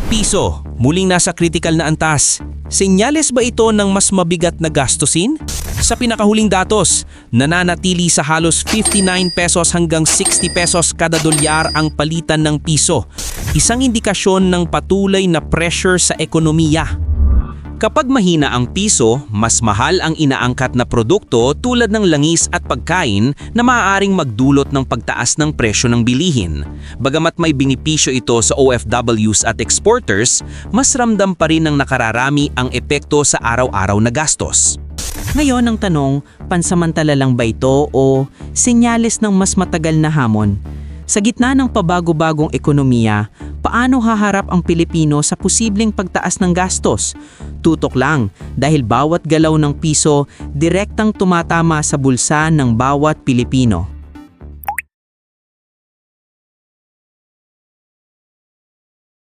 Piso, muling nasa kritikal na antas. Senyales ba ito ng mas mabigat na gastusin? Sa pinakahuling datos, nananatili sa halos 59 pesos hanggang 60 pesos kada dolyar ang palitan ng piso. Isang indikasyon ng patuloy na pressure sa ekonomiya. Kapag mahina ang piso, mas mahal ang inaangkat na produkto tulad ng langis at pagkain na maaaring magdulot ng pagtaas ng presyo ng bilihin. Bagamat may benepisyo ito sa OFWs at exporters, mas ramdam pa rin ng nakararami ang epekto sa araw-araw na gastos. Ngayon ang tanong, pansamantala lang ba ito o senyales ng mas matagal na hamon? Sa gitna ng pabago-bagong ekonomiya, paano haharap ang Pilipino sa posibleng pagtaas ng gastos? Tutok lang dahil bawat galaw ng piso direktang tumatama sa bulsa ng bawat Pilipino.